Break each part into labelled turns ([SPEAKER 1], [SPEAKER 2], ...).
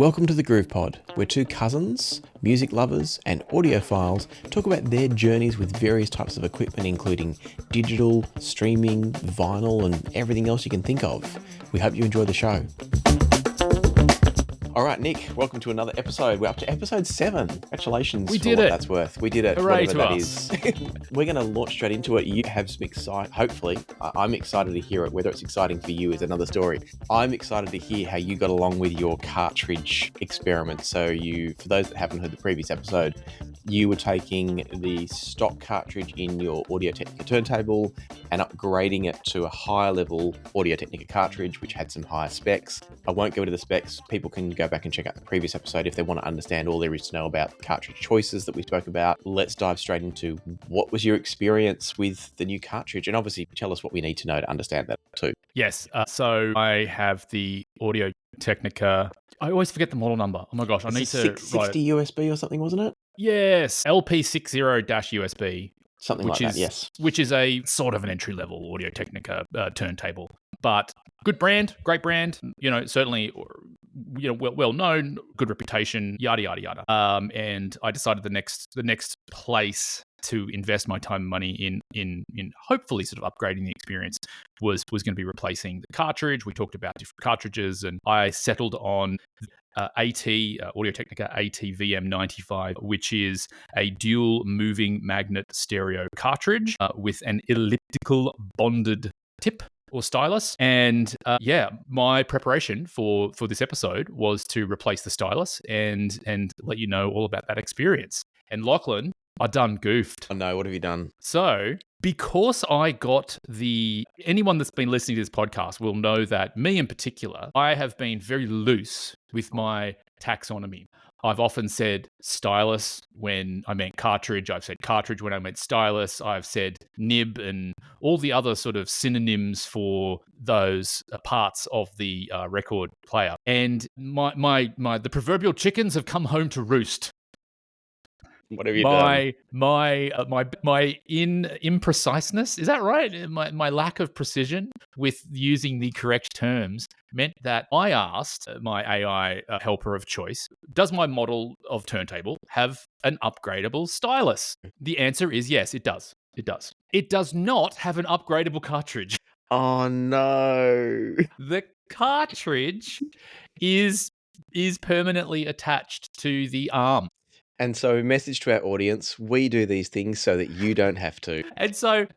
[SPEAKER 1] Welcome to the Groove Pod, where two cousins, music lovers, and audiophiles talk about their journeys with various types of equipment, including digital, streaming, vinyl, and everything else you can think of. We hope you enjoy the show. All right, Nick, welcome to another episode. We're up to episode 7. Congratulations
[SPEAKER 2] We
[SPEAKER 1] for
[SPEAKER 2] did
[SPEAKER 1] what
[SPEAKER 2] it.
[SPEAKER 1] That's worth. We did it.
[SPEAKER 2] Hooray
[SPEAKER 1] whatever
[SPEAKER 2] to
[SPEAKER 1] that
[SPEAKER 2] us.
[SPEAKER 1] is. We're going to launch straight into it. You have some hopefully, I'm excited to hear it. Whether it's exciting for you is another story. I'm excited to hear how you got along with your cartridge experiment. So for those that haven't heard the previous episode, you were taking the stock cartridge in your Audio Technica turntable and upgrading it to a higher level Audio Technica cartridge, which had some higher specs. I won't go into the specs. People can go back and check out the previous episode if they want to understand all there is to know about the cartridge choices that we spoke about. Let's dive straight into what was your experience with the new cartridge, and obviously tell us what we need to know to understand that too.
[SPEAKER 2] Yes. So I have the Audio Technica. I always forget the model number. Oh my gosh, I need to
[SPEAKER 1] 660 USB or something, wasn't it?
[SPEAKER 2] Yes, LP60-USB.
[SPEAKER 1] Something like that, yes.
[SPEAKER 2] Which is a sort of an entry-level Audio Technica turntable, but good brand, great brand. Certainly, well known, good reputation, yada yada yada. And I decided the next place to invest my time and money in hopefully sort of upgrading the experience was going to be replacing the cartridge. We talked about different cartridges, and I settled on Audio Technica AT-VM95, which is a dual moving magnet stereo cartridge with an elliptical bonded tip or stylus. And my preparation for this episode was to replace the stylus and let you know all about that experience. And Lachlan, I done goofed.
[SPEAKER 1] Oh no, what have you done?
[SPEAKER 2] So, because anyone that's been listening to this podcast will know that me in particular, I have been very loose with my taxonomy. I've often said stylus when I meant cartridge. I've said cartridge when I meant stylus. I've said nib and all the other sort of synonyms for those parts of the record player. And the proverbial chickens have come home to roost.
[SPEAKER 1] What have you done?
[SPEAKER 2] My impreciseness, is that right? My lack of precision with using the correct terms meant that I asked my AI helper of choice, does my model of turntable have an upgradable stylus? The answer is yes, it does. It does. It does not have an upgradable cartridge.
[SPEAKER 1] Oh no.
[SPEAKER 2] The cartridge is permanently attached to the arm.
[SPEAKER 1] And so, message to our audience: we do these things so that you don't have to.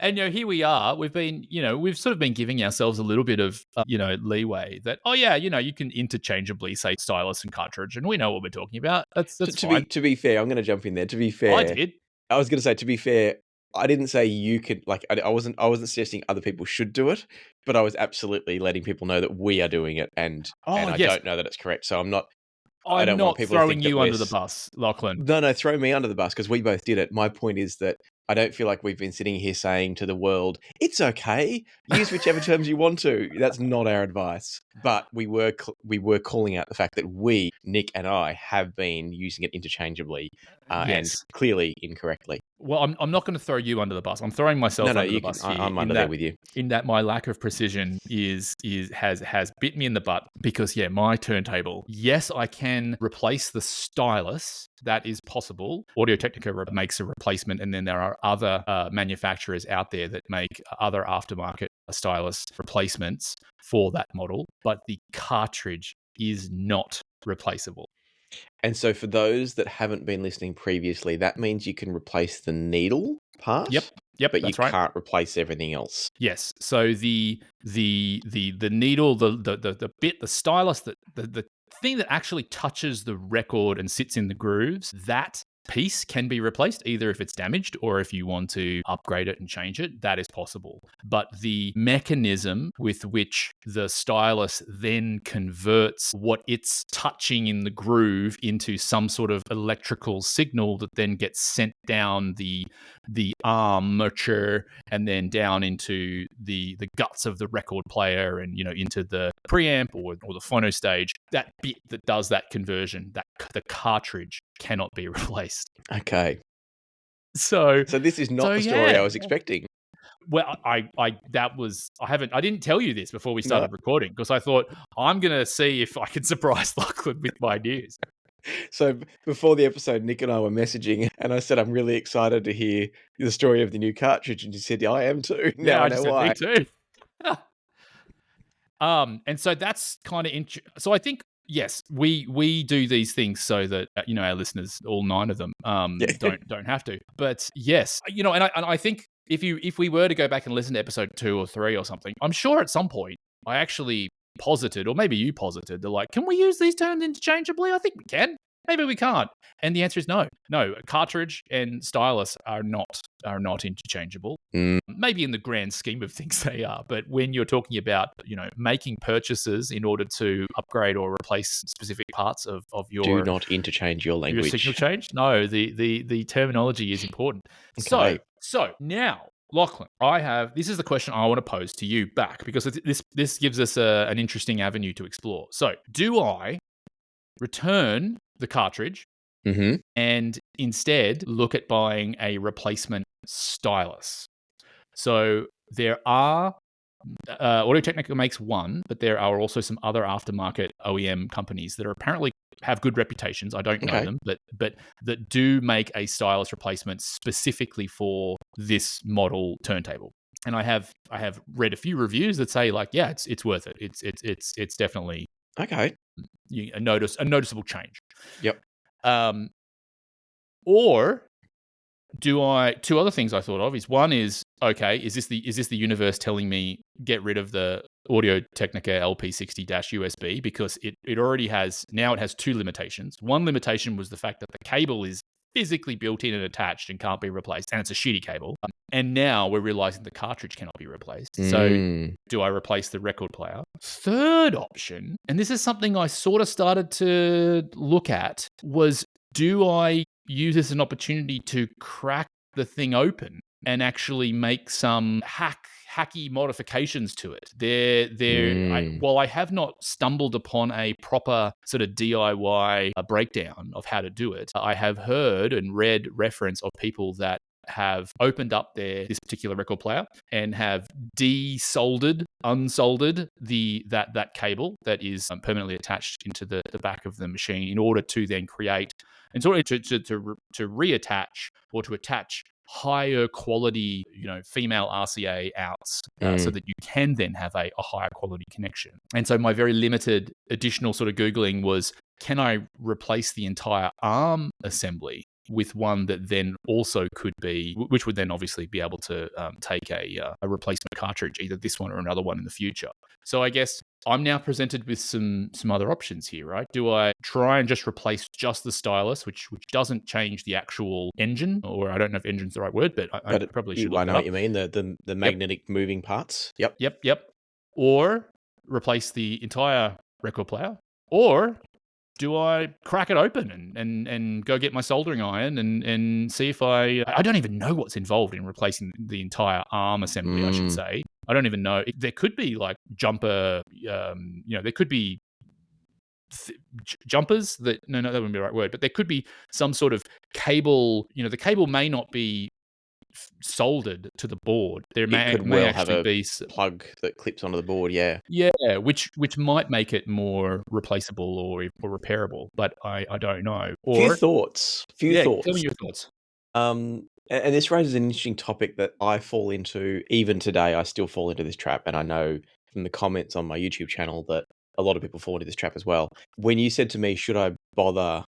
[SPEAKER 2] And here we are. We've sort of been giving ourselves a little bit of leeway that you can interchangeably say stylus and cartridge, and we know what we're talking about. That's fine.
[SPEAKER 1] To be fair, I'm going to jump in there. To be fair,
[SPEAKER 2] I did.
[SPEAKER 1] I was going to say, to be fair, I didn't say you could. I wasn't suggesting other people should do it, but I was absolutely letting people know that we are doing it, and I don't know that it's correct. So I'm not. I don't want people
[SPEAKER 2] throwing
[SPEAKER 1] to think
[SPEAKER 2] you under the bus, Lachlan.
[SPEAKER 1] No, throw me under the bus because we both did it. My point is that I don't feel like we've been sitting here saying to the world, it's okay, use whichever terms you want to. That's not our advice. But we were calling out the fact that we, Nick and I, have been using it interchangeably and clearly incorrectly.
[SPEAKER 2] Well, I'm not going to throw you under the bus. I'm throwing myself under the bus here.
[SPEAKER 1] I'm under there with you.
[SPEAKER 2] In that my lack of precision has bit me in the butt because my turntable. Yes, I can replace the stylus. That is possible. Audio Technica makes a replacement, and then there are other manufacturers out there that make other aftermarket stylus replacements for that model. But the cartridge is not replaceable.
[SPEAKER 1] And so for those that haven't been listening previously, that means you can replace the needle part.
[SPEAKER 2] Yep.
[SPEAKER 1] But you can't replace everything else.
[SPEAKER 2] Yes. So the needle, the bit, the stylus, the thing that actually touches the record and sits in the grooves, that piece can be replaced either if it's damaged or if you want to upgrade it and change it. That is possible. But the mechanism with which the stylus then converts what it's touching in the groove into some sort of electrical signal that then gets sent down the armature and then down into the guts of the record player and into the preamp or the phono stage, that bit that does that conversion, that the cartridge cannot be replaced.
[SPEAKER 1] Okay.
[SPEAKER 2] So
[SPEAKER 1] this is not the story I was expecting.
[SPEAKER 2] Well, I didn't tell you this before we
[SPEAKER 1] No.
[SPEAKER 2] started recording because I thought I'm going to see if I can surprise Lachlan with my news.
[SPEAKER 1] So before the episode, Nick and I were messaging, and I said I'm really excited to hear the story of the new cartridge, and you said, "Yeah, I am too."
[SPEAKER 2] Yeah,
[SPEAKER 1] Now I
[SPEAKER 2] I
[SPEAKER 1] know
[SPEAKER 2] just said me
[SPEAKER 1] why.
[SPEAKER 2] too. And so that's kind of so I think yes, we do these things so that our listeners, all 9 of them,
[SPEAKER 1] Yeah.
[SPEAKER 2] don't have to. But yes, and I think if we were to go back and listen to episode 2 or 3 or something, I'm sure at some point I actually posited, or maybe you posited, they're like, can we use these terms interchangeably? I think we can. Maybe we can't. And the answer is no. No, cartridge and stylus are not interchangeable.
[SPEAKER 1] Mm,
[SPEAKER 2] Maybe in the grand scheme of things they are, but when you're talking about making purchases in order to upgrade or replace specific parts of
[SPEAKER 1] do
[SPEAKER 2] your
[SPEAKER 1] not interchange your
[SPEAKER 2] signal
[SPEAKER 1] language.
[SPEAKER 2] change, no, the terminology is important.
[SPEAKER 1] Okay.
[SPEAKER 2] So now, Lachlan, this is the question I want to pose to you back, because this gives us an interesting avenue to explore. So, do I return the cartridge
[SPEAKER 1] Mm-hmm.
[SPEAKER 2] and instead look at buying a replacement stylus? So there are Audio-Technica makes one, but there are also some other aftermarket OEM companies that are apparently have good reputations. I don't know
[SPEAKER 1] Okay.
[SPEAKER 2] them, but that do make a stylus replacement specifically for this model turntable. And I have read a few reviews that say, like, yeah, it's worth it. It's definitely
[SPEAKER 1] Okay.
[SPEAKER 2] a noticeable change.
[SPEAKER 1] Yep.
[SPEAKER 2] Or two other things I thought of is, one is, okay, is this the universe telling me get rid of the Audio-Technica LP60-USB, because it already has 2 limitations. One limitation was the fact that the cable is physically built in and attached and can't be replaced, and it's a shitty cable. And now we're realizing the cartridge cannot be replaced. So do I replace the record player? Third option, and this is something I sort of started to look at, was, do I use this as an opportunity to crack the thing open and actually make some hacky modifications to it? While I have not stumbled upon a proper sort of DIY breakdown of how to do it, I have heard and read reference of people that have opened up this particular record player and have unsoldered that cable that is permanently attached into the back of the machine, in order to then create, and sort of to reattach or to attach higher quality, female RCA outs, so that you can then have a higher quality connection. And so my very limited additional sort of Googling was, can I replace the entire arm assembly with one that then also could be, which would then obviously be able to take a replacement cartridge, either this one or another one in the future. So I guess I'm now presented with some other options here, right? Do I try and just replace just the stylus, which doesn't change the actual engine, or I don't know if engine's the right word, but I probably should look
[SPEAKER 1] I
[SPEAKER 2] that
[SPEAKER 1] know
[SPEAKER 2] up.
[SPEAKER 1] what you mean. The magnetic moving parts. Yep.
[SPEAKER 2] Yep. Or replace the entire record player, or do I crack it open and go get my soldering iron and see if I don't even know what's involved in replacing the entire arm assembly, I should say. I don't even know. There could be like jumper, there could be jumpers that, no, that wouldn't be the right word, but there could be some sort of cable, the cable may not be soldered to the board. There
[SPEAKER 1] It could
[SPEAKER 2] may
[SPEAKER 1] well have
[SPEAKER 2] actually
[SPEAKER 1] a
[SPEAKER 2] be
[SPEAKER 1] plug that clips onto the board. Yeah.
[SPEAKER 2] Yeah, which might make it more replaceable or repairable, but I don't know.
[SPEAKER 1] Few
[SPEAKER 2] Or
[SPEAKER 1] thoughts.
[SPEAKER 2] tell me your thoughts.
[SPEAKER 1] And this raises an interesting topic that I fall into. Even today, I still fall into this trap, and I know from the comments on my YouTube channel that a lot of people fall into this trap as well. When you said to me, should I bother,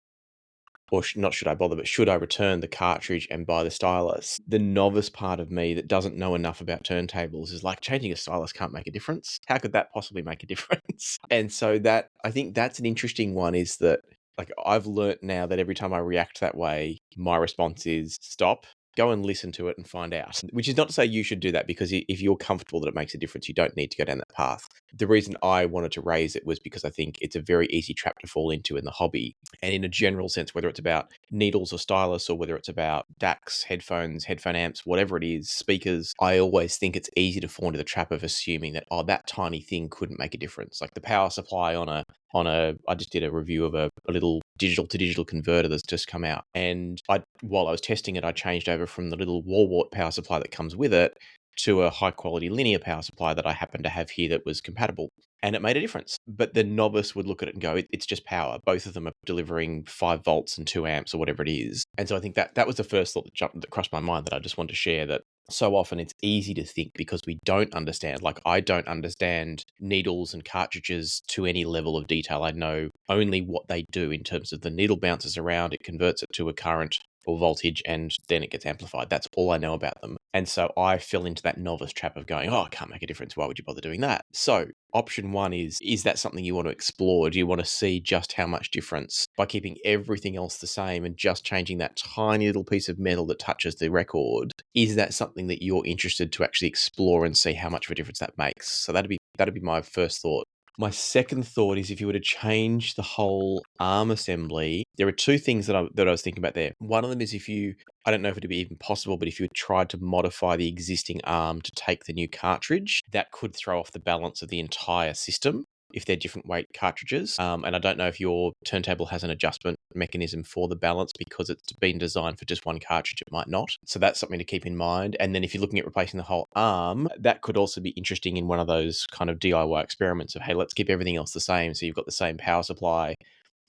[SPEAKER 1] or not should I bother, but should I return the cartridge and buy the stylus? The novice part of me that doesn't know enough about turntables is like, changing a stylus can't make a difference. How could that possibly make a difference? And so that, I think that's an interesting one, is that, like, I've learnt now that every time I react that way, my response is stop, go and listen to it and find out. Which is not to say you should do that, because if you're comfortable that it makes a difference, you don't need to go down that path. The reason I wanted to raise it was because I think it's a very easy trap to fall into in the hobby. And in a general sense, whether it's about needles or stylus, or whether it's about DACs, headphones, headphone amps, whatever it is, speakers, I always think it's easy to fall into the trap of assuming that, that tiny thing couldn't make a difference. Like the power supply on I just did a review of a little digital to digital converter that's just come out. And while I was testing it, I changed over from the little wall wart power supply that comes with it to a high quality linear power supply that I happen to have here that was compatible. And it made a difference. But the novice would look at it and go, it's just power. Both of them are delivering 5 volts and 2 amps or whatever it is. And so I think that was the first thought that crossed my mind that I just wanted to share, that so often it's easy to think because we don't understand, like I don't understand needles and cartridges to any level of detail. I know only what they do in terms of the needle bounces around, it converts it to a current or voltage, and then it gets amplified. That's all I know about them. And so I fell into that novice trap of going, oh, it can't make a difference. Why would you bother doing that? So option one is that something you want to explore? Do you want to see just how much difference by keeping everything else the same and just changing that tiny little piece of metal that touches the record? Is that something that you're interested to actually explore and see how much of a difference that makes? So that'd be my first thought. My second thought is if you were to change the whole arm assembly, there are two things that I was thinking about there. One of them is I don't know if it'd be even possible, but if you tried to modify the existing arm to take the new cartridge, that could throw off the balance of the entire system if they're different weight cartridges. And I don't know if your turntable has an adjustment mechanism for the balance because it's been designed for just one cartridge, it might not. So that's something to keep in mind. And then if you're looking at replacing the whole arm, that could also be interesting in one of those kind of DIY experiments of, hey, let's keep everything else the same. So you've got the same power supply,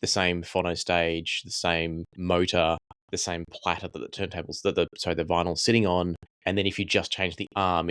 [SPEAKER 1] the same phono stage, the same motor, the same platter that the turntables, the vinyl's sitting on. And then if you just change the arm,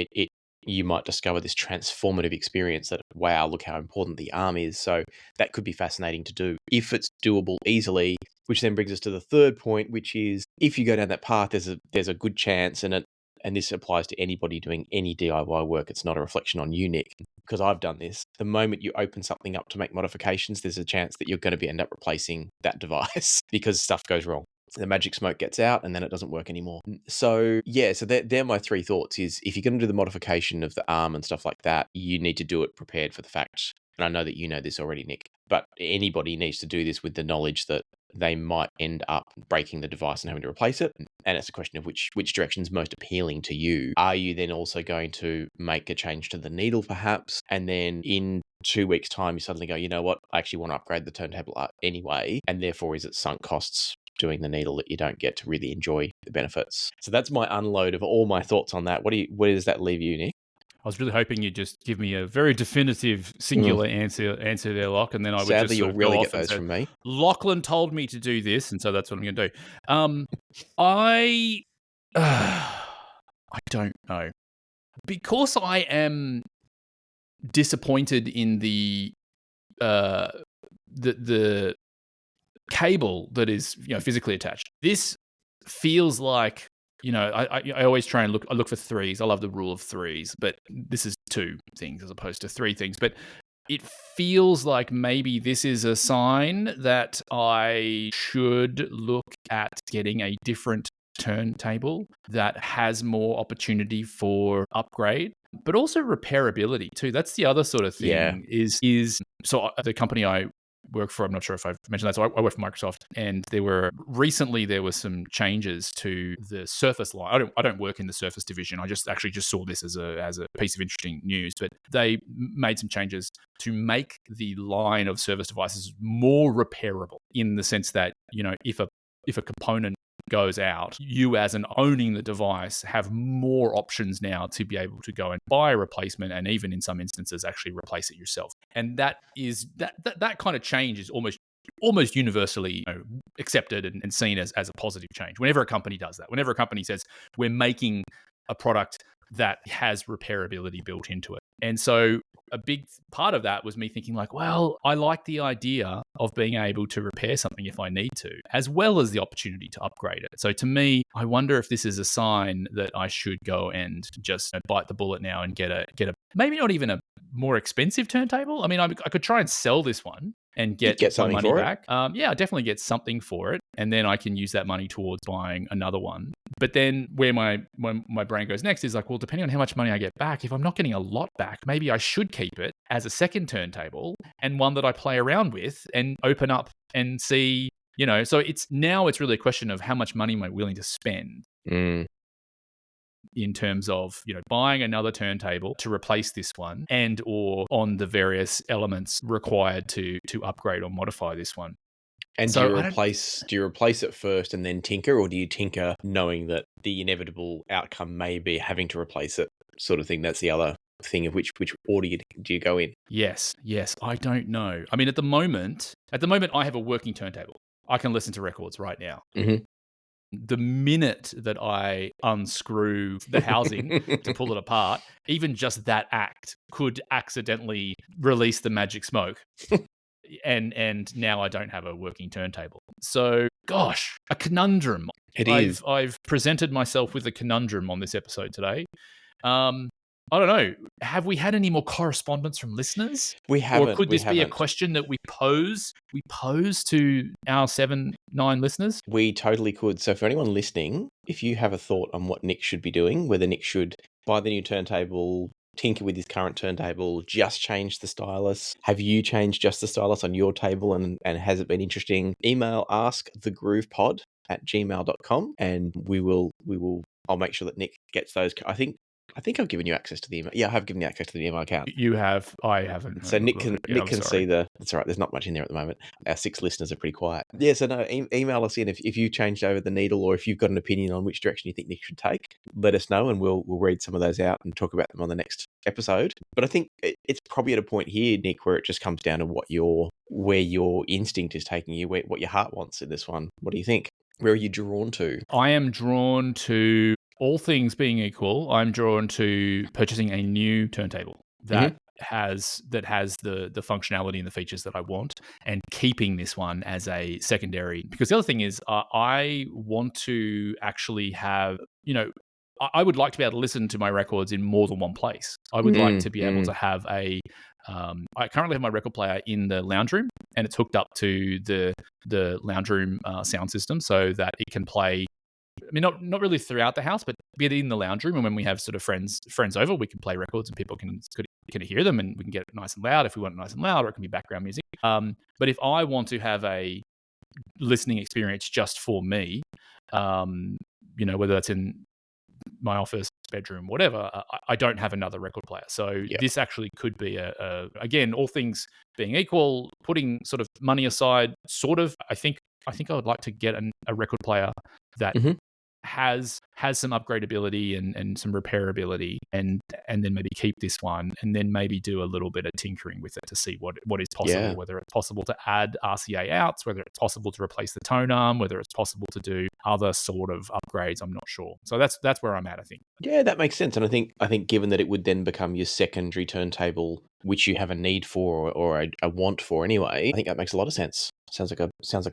[SPEAKER 1] you might discover this transformative experience that, wow, look how important the arm is. So that could be fascinating to do if it's doable easily, which then brings us to the third point, which is if you go down that path, there's a good chance, and this applies to anybody doing any DIY work. It's not a reflection on you, Nick, because I've done this. The moment you open something up to make modifications, there's a chance that you're going to end up replacing that device because stuff goes wrong. The magic smoke gets out and then it doesn't work anymore. So yeah, so they're my three thoughts is if you're going to do the modification of the arm and stuff like that, you need to do it prepared for the fact, and I know that you know this already, Nick, but anybody needs to do this with the knowledge that they might end up breaking the device and having to replace it. And it's a question of which direction is most appealing to you. Are you then also going to make a change to the needle perhaps? And then in 2 weeks' time, you suddenly go, you know what, I actually want to upgrade the turntable anyway. And therefore, is it sunk costs doing the needle that you don't get to really enjoy the benefits? So that's my unload of all my thoughts on that. Where does that leave you, Nick?
[SPEAKER 2] I was really hoping you'd just give me a very definitive singular answer there, Locke, and then I would
[SPEAKER 1] Sadly,
[SPEAKER 2] just
[SPEAKER 1] you'll
[SPEAKER 2] sort of
[SPEAKER 1] really
[SPEAKER 2] go
[SPEAKER 1] get
[SPEAKER 2] off and
[SPEAKER 1] those
[SPEAKER 2] say,
[SPEAKER 1] from me.
[SPEAKER 2] Lachlan told me to do this, and so that's what I'm going to do. I don't know, because I am disappointed in the cable that is physically attached. This feels like, I always try and look for threes. I love the rule of threes, but this is 2 things as opposed to 3 things. But it feels like maybe this is a sign that I should look at getting a different turntable that has more opportunity for upgrade, but also repairability too. That's the other sort of thing. Is so the company I work for, I'm not sure if I've mentioned that. So I work for Microsoft, and there were some changes to the Surface line. I don't work in the Surface division. I just saw this as a piece of interesting news. But they made some changes to make the line of Surface devices more repairable, in the sense that if a component goes out, you as an owning the device have more options now to be able to go and buy a replacement, and even in some instances actually replace it yourself. And that kind of change is almost universally accepted and seen as a positive change. Whenever a company does that, whenever a company says we're making a product that has repairability built into it. And so a big part of that was me thinking like, well, I like the idea of being able to repair something if I need to, as well as the opportunity to upgrade it. So to me, I wonder if this is a sign that I should go and just bite the bullet now and get a maybe not even a more expensive turntable. I mean, I could try and sell this one and get my money back. Yeah, I definitely get something for it, and then I can use that money towards buying another one. But then where my brain goes next is like, well, depending on how much money I get back, if I'm not getting a lot back, maybe I should keep it as a second turntable and one that I play around with and open up and see, so it's really a question of how much money am I willing to spend in terms of, buying another turntable to replace this one, and or on the various elements required to upgrade or modify this one.
[SPEAKER 1] And so do you replace it first and then tinker, or do you tinker knowing that the inevitable outcome may be having to replace it? sort of thing. That's the other thing of which order do you go in?
[SPEAKER 2] Yes. I don't know. I mean, at the moment, I have a working turntable. I can listen to records right now.
[SPEAKER 1] Mm-hmm.
[SPEAKER 2] The minute that I unscrew the housing to pull it apart, even just that act could accidentally release the magic smoke. And now I don't have a working turntable. So, gosh, a conundrum.
[SPEAKER 1] It is.
[SPEAKER 2] I've presented myself with a conundrum on this episode today. I don't know. Have we had any more correspondence from listeners?
[SPEAKER 1] We haven't.
[SPEAKER 2] Or could
[SPEAKER 1] we
[SPEAKER 2] this be a
[SPEAKER 1] haven't.
[SPEAKER 2] question that we pose to our 7-9 listeners?
[SPEAKER 1] We totally could. So for anyone listening, if you have a thought on what Nick should be doing, whether Nick should buy the new turntable, tinker with his current turntable, just change the stylus, have you changed just the stylus on your table and has it been interesting? Email askthegroovepod@gmail.com and I'll make sure that Nick gets those. I think I've given you access to the email. Yeah, I have given you access to the email account.
[SPEAKER 2] You have. I haven't.
[SPEAKER 1] So Nick can see that's all right. There's not much in there at the moment. Our 6 listeners are pretty quiet. Yeah, so no, email us in if you changed over the needle or if you've got an opinion on which direction you think Nick should take. Let us know and we'll read some of those out and talk about them on the next episode. But I think it's probably at a point here, Nick, where it just comes down to where your instinct is taking you, what your heart wants in this one. What do you think? Where are you drawn to?
[SPEAKER 2] I am drawn to, all things being equal, I'm drawn to purchasing a new turntable that has the functionality and the features that I want, and keeping this one as a secondary. Because the other thing is, I want to actually have, I would like to be able to listen to my records in more than one place. I would like to be able to have I currently have my record player in the lounge room, and it's hooked up to the lounge room sound system so that it can play. I mean, not really throughout the house, but be it in the lounge room. And when we have sort of friends over, we can play records and people can hear them, and we can get it nice and loud if we want it nice and loud, or it can be background music. But if I want to have a listening experience just for me, whether that's in my office, bedroom, whatever, I don't have another record player. So this actually could be again, all things being equal, putting sort of money aside, sort of, I think I would like to get a record player that has some upgradability and some repairability, and then maybe keep this one, and then maybe do a little bit of tinkering with it to see what is possible, whether it's possible to add RCA outs, whether it's possible to replace the tone arm, whether it's possible to do other sort of upgrades. I'm not sure. So that's where I'm at, I think. Yeah,
[SPEAKER 1] that makes sense. And I think given that it would then become your secondary turntable, which you have a need for or a want for anyway, I think that makes a lot of sense. Sounds like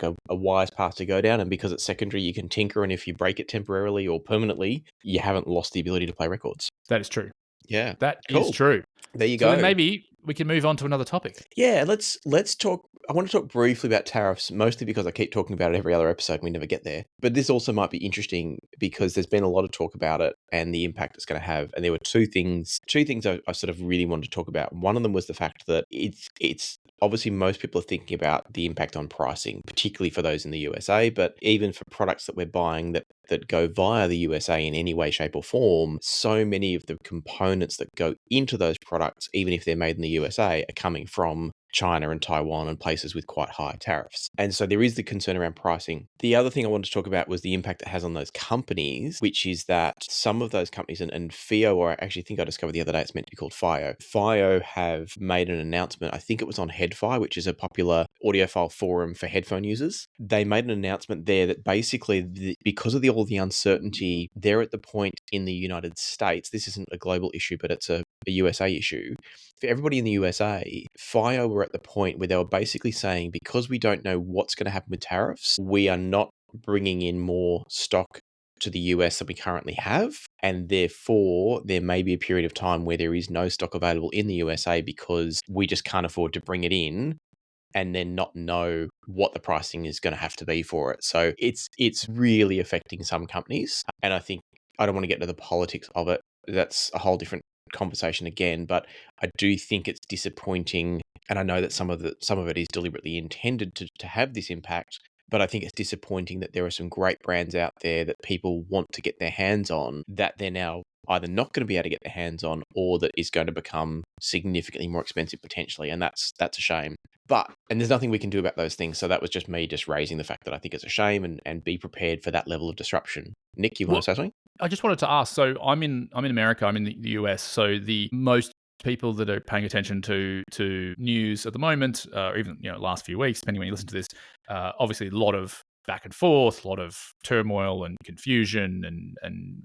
[SPEAKER 1] a wise path to go down. And because it's secondary, you can tinker, and if you break it temporarily or permanently, you haven't lost the ability to play records.
[SPEAKER 2] That is true.
[SPEAKER 1] Yeah,
[SPEAKER 2] that is true.
[SPEAKER 1] There you go.
[SPEAKER 2] So then maybe we can move on to another topic.
[SPEAKER 1] Yeah, let's talk. I want to talk briefly about tariffs, mostly because I keep talking about it every other episode and we never get there. But this also might be interesting because there's been a lot of talk about it and the impact it's going to have. And there were two things I sort of really wanted to talk about. One of them was the fact that it's obviously most people are thinking about the impact on pricing, particularly for those in the USA, but even for products that we're buying that go via the USA in any way, shape or form, so many of the components that go into those products, even if they're made in the USA, are coming from China and Taiwan and places with quite high tariffs. And so there is the concern around pricing. The other thing I wanted to talk about was the impact it has on those companies, which is that some of those companies, and FiiO, or I actually think I discovered the other day it's meant to be called FiiO. FiiO have made an announcement, I think it was on HeadFi, which is a popular audiophile forum for headphone users. They made an announcement there that basically because of all the uncertainty, they're at the point in the United States, this isn't a global issue, but it's a USA issue. For everybody in the USA, FiiO were at the point where they were basically saying, because we don't know what's going to happen with tariffs, we are not bringing in more stock to the US than we currently have. And therefore, there may be a period of time where there is no stock available in the USA because we just can't afford to bring it in and then not know what the pricing is going to have to be for it. So it's really affecting some companies. And I think I don't want to get into the politics of it. That's a whole different conversation again, but I do think it's disappointing, and I know that some of it is deliberately intended to have this impact, but I think it's disappointing that there are some great brands out there that people want to get their hands on that they're now either not going to be able to get their hands on, or that is going to become significantly more expensive potentially, and that's a shame. And there's nothing we can do about those things, so that was just me just raising the fact that I think it's a shame, and be prepared for that level of disruption. Nick, you want to say something?
[SPEAKER 2] I just wanted to ask. So I'm in America. I'm in the US. So the most people that are paying attention to news at the moment, or even last few weeks, depending when you listen to this, obviously a lot of back and forth, a lot of turmoil and confusion and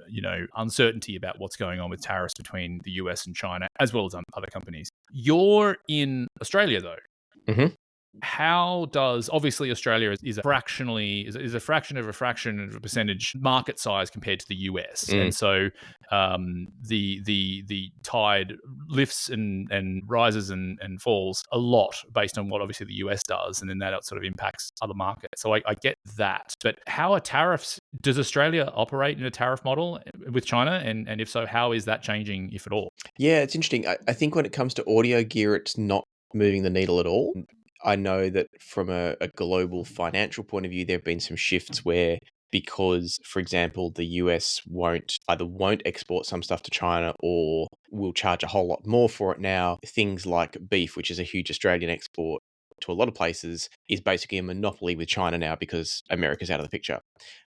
[SPEAKER 2] uncertainty about what's going on with tariffs between the US and China, as well as other companies. You're in Australia though.
[SPEAKER 1] Mhm.
[SPEAKER 2] How does obviously Australia is a fractionally is a fraction of a percentage market size compared to the US,
[SPEAKER 1] Mm.
[SPEAKER 2] and so the tide lifts and rises and falls a lot based on what obviously the US does, and then that sort of impacts other markets. So I get that, but how are tariffs? Does Australia operate in a tariff model with China, and if so, how is that changing, if at all?
[SPEAKER 1] Yeah, it's interesting. I think when it comes to audio gear, it's not moving the needle at all. I know that from a global financial point of view, there have been some shifts where, because, for example, the US won't export some stuff to China or will charge a whole lot more for it now. Things like beef, which is a huge Australian export to a lot of places, is basically a monopoly with China now because America's out of the picture.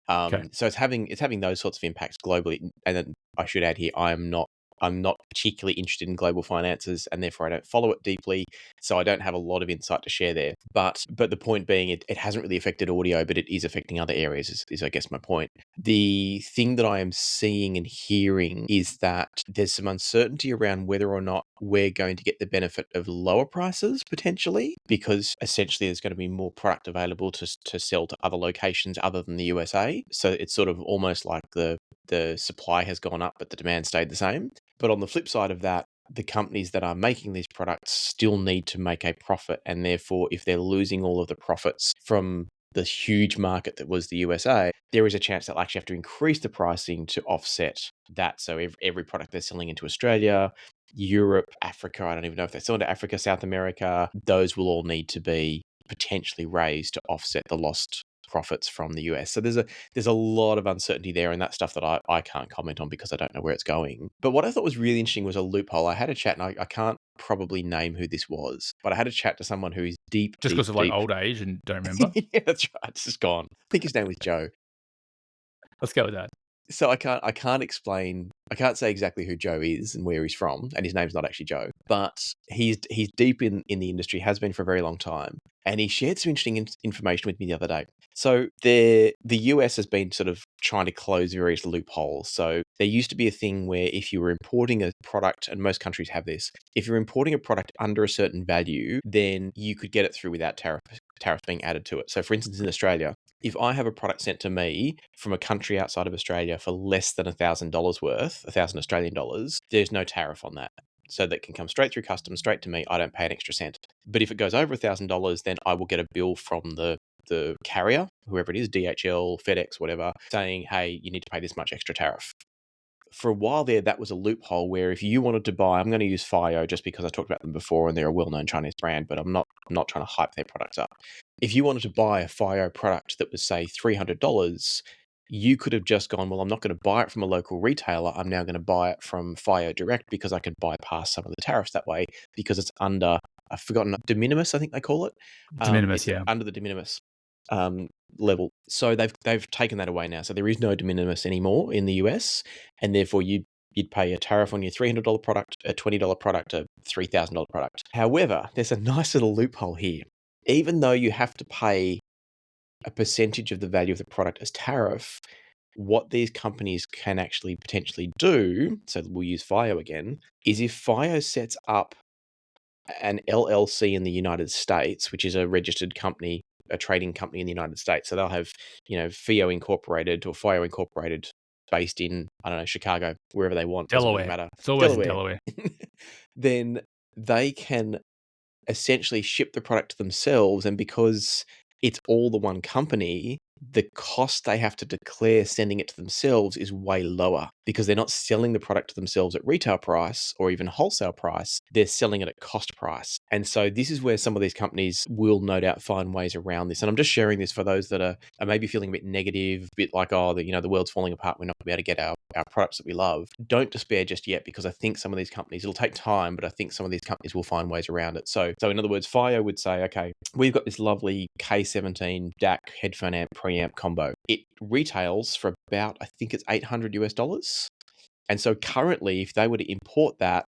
[SPEAKER 2] Okay.
[SPEAKER 1] So it's having those sorts of impacts globally. And then I should add here, I'm not particularly interested in global finances, and therefore I don't follow it deeply. So I don't have a lot of insight to share there. But the point being, it hasn't really affected audio, but it is affecting other areas, is I guess my point. The thing that I am seeing and hearing is that there's some uncertainty around whether or not we're going to get the benefit of lower prices potentially, because essentially there's going to be more product available to sell to other locations other than the USA. So it's sort of almost like the supply has gone up, but the demand stayed the same. But on the flip side of that, the companies that are making these products still need to make a profit. And therefore, if they're losing all of the profits from the huge market that was the USA, there is a chance they'll actually have to increase the pricing to offset that. So every product they're selling into Australia, Europe, Africa, I don't even know if they're selling to Africa, South America, those will all need to be potentially raised to offset the lost profits from the US. So there's a lot of uncertainty there, and that's stuff that I can't comment on because I don't know where it's going. But what I thought was really interesting was a loophole. I had a chat, and I can't probably name who this was, but I had a chat to someone who is deep,
[SPEAKER 2] Just
[SPEAKER 1] deep,
[SPEAKER 2] because of like
[SPEAKER 1] deep.
[SPEAKER 2] old age and don't remember.
[SPEAKER 1] Yeah, that's right. It's just gone. I think his name was Joe.
[SPEAKER 2] Let's go with that.
[SPEAKER 1] So I can't say exactly who Joe is and where he's from, and his name's not actually Joe, but he's deep in the industry, has been for a very long time, and he shared some interesting information with me the other day. So the US has been sort of trying to close various loopholes. So there used to be a thing where if you were importing a product, and most countries have this, if you're importing a product under a certain value, then you could get it through without tariffs being added to it. So for instance, in Australia, if I have a product sent to me from a country outside of Australia for less than $1,000 worth, 1,000 Australian dollars, there's no tariff on that. So that can come straight through customs, straight to me. I don't pay an extra cent. But if it goes over $1,000, then I will get a bill from the carrier, whoever it is, DHL, FedEx, whatever, saying, hey, you need to pay this much extra tariff. For a while there, that was a loophole where if you wanted to buy, I'm going to use FiiO just because I talked about them before and they're a well-known Chinese brand, but I'm not trying to hype their products up. If you wanted to buy a FiiO product that was, say, $300, you could have just gone, well, I'm not going to buy it from a local retailer. I'm now going to buy it from FiiO Direct because I could bypass some of the tariffs that way because it's under, I've forgotten, de minimis, I think they call it.
[SPEAKER 2] De minimis,
[SPEAKER 1] It's
[SPEAKER 2] yeah.
[SPEAKER 1] under the de minimis level. So they've taken that away now. So there is no de minimis anymore in the US, and therefore you'd pay a tariff on your $300 product, a $20 product, a $3,000 product. However, there's a nice little loophole here. Even though you have to pay a percentage of the value of the product as tariff, what these companies can actually potentially do, so we'll use FiiO again, is if FiiO sets up an LLC in the United States, which is a registered company, a trading company in the United States. So they'll have, FiiO Incorporated or FiiO Incorporated based in, I don't know, Chicago, wherever they want. Doesn't really
[SPEAKER 2] Delaware.
[SPEAKER 1] matter.
[SPEAKER 2] It's always in
[SPEAKER 1] Delaware.
[SPEAKER 2] Delaware.
[SPEAKER 1] Then they can essentially ship the product to themselves. And because it's all the one company, the cost they have to declare sending it to themselves is way lower because they're not selling the product to themselves at retail price or even wholesale price. They're selling it at cost price. And so this is where some of these companies will no doubt find ways around this. And I'm just sharing this for those that are maybe feeling a bit negative, a bit like, oh, the world's falling apart. We're not going to be able to get our products that we love. Don't despair just yet, because I think some of these companies, it'll take time, but I think some of these companies will find ways around it. So in other words, FiiO would say, okay, we've got this lovely K17 DAC headphone amp preamp combo. it retails for about, I think it's $800. And so currently, if they were to import that,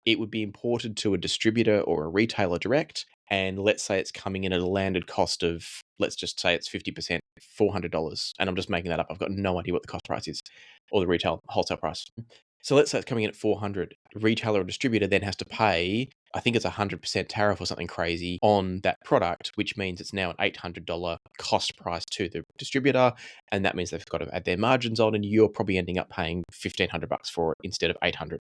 [SPEAKER 1] it would be imported to a distributor or a retailer direct. And let's say it's coming in at a landed cost of, let's just say it's 50%, $400. And I'm just making that up. I've got no idea what the cost price is or the retail wholesale price. So let's say it's coming in at 400. Retailer or distributor then has to pay, I think it's 100% tariff or something crazy on that product, which means it's now an $800 cost price to the distributor. And that means they've got to add their margins on, and you're probably ending up paying $1,500 for it instead of 800.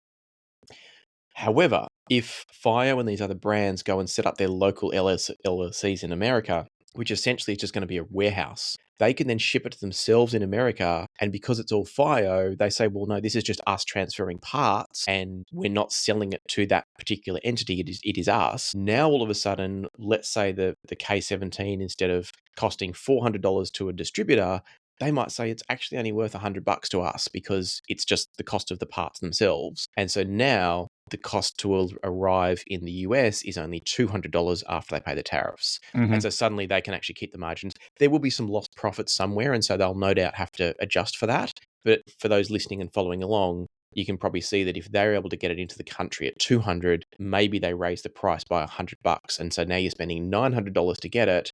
[SPEAKER 1] However, if FiiO and these other brands go and set up their local LLCs in America, which essentially is just going to be a warehouse, they can then ship it to themselves in America. And because it's all FiiO, they say, well, no, this is just us transferring parts and we're not selling it to that particular entity. It is us. Now, all of a sudden, let's say the K17, instead of costing $400 to a distributor, they might say it's actually only worth $100 to us because it's just the cost of the parts themselves. And so now the cost to arrive in the US is only $200 after they pay the tariffs.
[SPEAKER 2] Mm-hmm.
[SPEAKER 1] And so suddenly they can actually keep the margins. There will be some lost profits somewhere, and so they'll no doubt have to adjust for that. But for those listening and following along, you can probably see that if they're able to get it into the country at 200, maybe they raise the price by $100. And so now you're spending $900 to get it,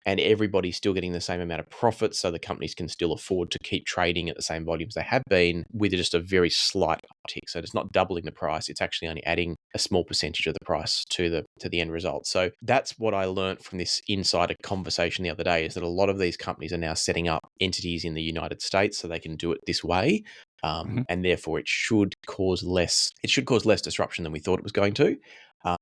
[SPEAKER 1] and everybody's still getting the same amount of profit, so the companies can still afford to keep trading at the same volumes they have been, with just a very slight uptick. So it's not doubling the price, it's actually only adding a small percentage of the price to the end result. So that's what I learned from this insider conversation the other day, is that a lot of these companies are now setting up entities in the United States so they can do it this way. And therefore it should cause less disruption than we thought it was going to.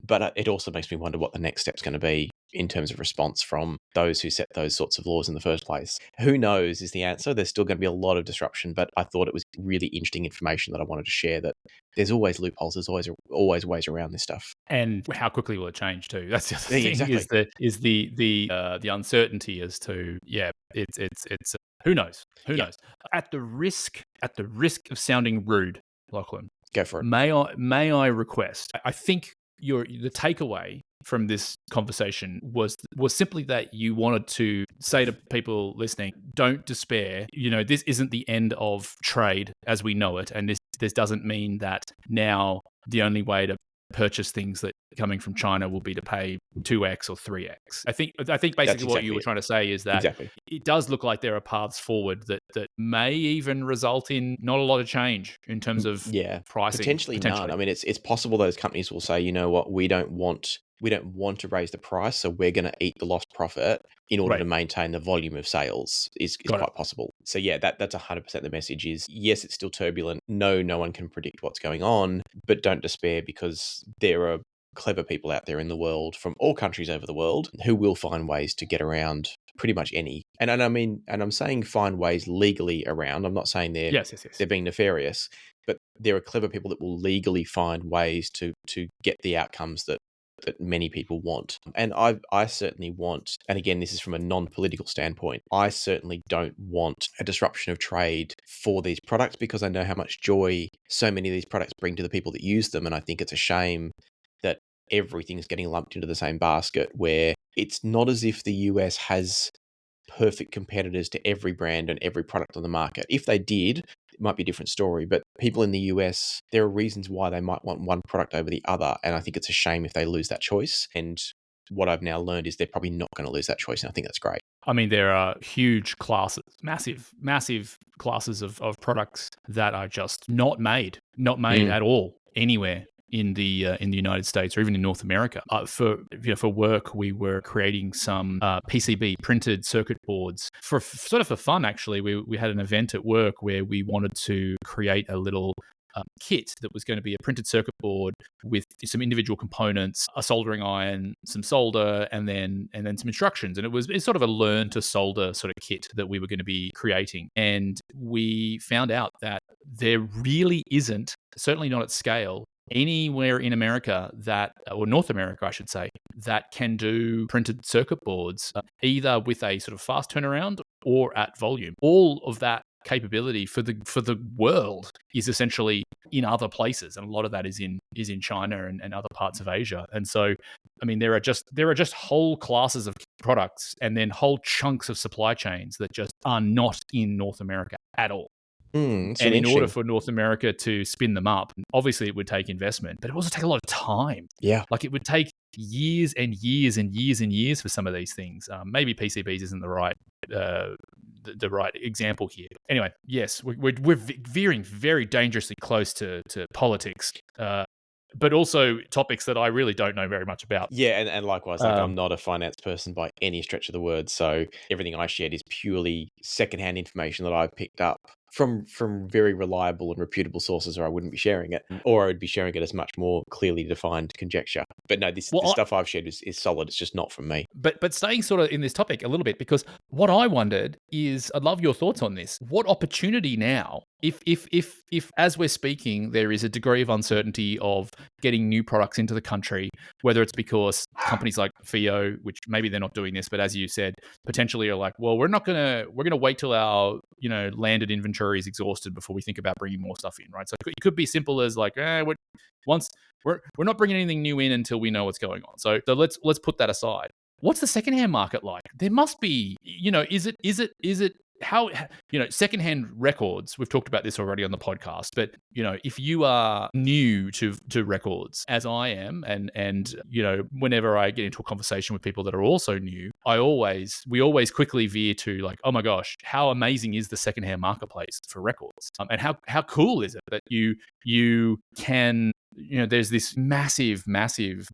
[SPEAKER 1] But it also makes me wonder what the next step's going to be in terms of response from those who set those sorts of laws in the first place. Who knows is the answer. There's still going to be a lot of disruption, but I thought it was really interesting information that I wanted to share, that there's always loopholes, there's always ways around this stuff.
[SPEAKER 2] And how quickly will it change too? That's the other thing.
[SPEAKER 1] Exactly.
[SPEAKER 2] Is the uncertainty as to it's who knows? Who knows? At the risk of sounding rude, Lachlan,
[SPEAKER 1] go for it.
[SPEAKER 2] May I request? I think the takeaway from this conversation was simply that you wanted to say to people listening, don't despair. This isn't the end of trade as we know it, and this doesn't mean that now the only way to purchase things that coming from China will be to pay 2x or 3x. I think basically what you were trying to say is that it does look like there are paths forward that may even result in not a lot of change in terms of pricing.
[SPEAKER 1] Potentially none. I mean, it's possible those companies will say, you know what, we don't want to raise the price, so we're going to eat the lost profit in order to maintain the volume of sales is quite possible. So that's 100% the message is, yes, it's still turbulent. No one can predict what's going on, but don't despair, because there are clever people out there in the world from all countries over the world who will find ways to get around pretty much any. And I'm saying find ways legally around. I'm not saying they're being nefarious, but there are clever people that will legally find ways to get the outcomes that many people want. And I certainly want, and again, this is from a non-political standpoint, I certainly don't want a disruption of trade for these products, because I know how much joy so many of these products bring to the people that use them. And I think it's a shame that everything's getting lumped into the same basket, where it's not as if the US has perfect competitors to every brand and every product on the market. If they did, it might be a different story. But people in the US, there are reasons why they might want one product over the other. And I think it's a shame if they lose that choice. And what I've now learned is they're probably not going to lose that choice. And I think that's great.
[SPEAKER 2] I mean, there are huge classes, massive classes of products that are just not made at all anywhere in the United States or even in North America. For work, we were creating some PCB printed circuit boards for fun. Actually, we had an event at work where we wanted to create a little kit that was going to be a printed circuit board with some individual components, a soldering iron, some solder, and then some instructions. And it's sort of a learn to solder sort of kit that we were going to be creating. And we found out that there really isn't, certainly not at scale, anywhere in America or North America, I should say, that can do printed circuit boards either with a sort of fast turnaround or at volume. All of that capability for the world is essentially in other places, and a lot of that is in China and other parts of Asia. And so, I mean, there are just whole classes of products, and then whole chunks of supply chains that just are not in North America at all.
[SPEAKER 1] It's
[SPEAKER 2] And
[SPEAKER 1] really
[SPEAKER 2] in order
[SPEAKER 1] interesting.
[SPEAKER 2] for North America to spin them up, obviously it would take investment, but it also take a lot of time.
[SPEAKER 1] Yeah.
[SPEAKER 2] Like it would take years and years and years and years for some of these things. Maybe PCBs isn't the right the right example here. Anyway, yes, we're veering very dangerously close to politics, but also topics that I really don't know very much about.
[SPEAKER 1] Yeah, and likewise, like I'm not a finance person by any stretch of the word, so everything I shared is purely secondhand information that I've picked up from very reliable and reputable sources, or I wouldn't be sharing it, or I would be sharing it as much more clearly defined conjecture. But no, this
[SPEAKER 2] Well,
[SPEAKER 1] stuff I've shared is solid. It's just not from me.
[SPEAKER 2] But staying sort of in this topic a little bit, because what I wondered is, I'd love your thoughts on this. What opportunity now, if as we're speaking, there is a degree of uncertainty of getting new products into the country, whether it's because companies like FiiO, which maybe they're not doing this, but as you said, potentially are like, well, we're gonna wait till our landed inventory is exhausted before we think about bringing more stuff in, right? So it could be simple as like, once we're not bringing anything new in until we know what's going on. So let's put that aside. What's the secondhand market like? There must be, is it how, secondhand records, we've talked about this already on the podcast, but if you are new to records, as I am, and whenever I get into a conversation with people that are also new, we always quickly veer to like, oh my gosh, how amazing is the secondhand marketplace for records? And how cool is it that you can, there's this massive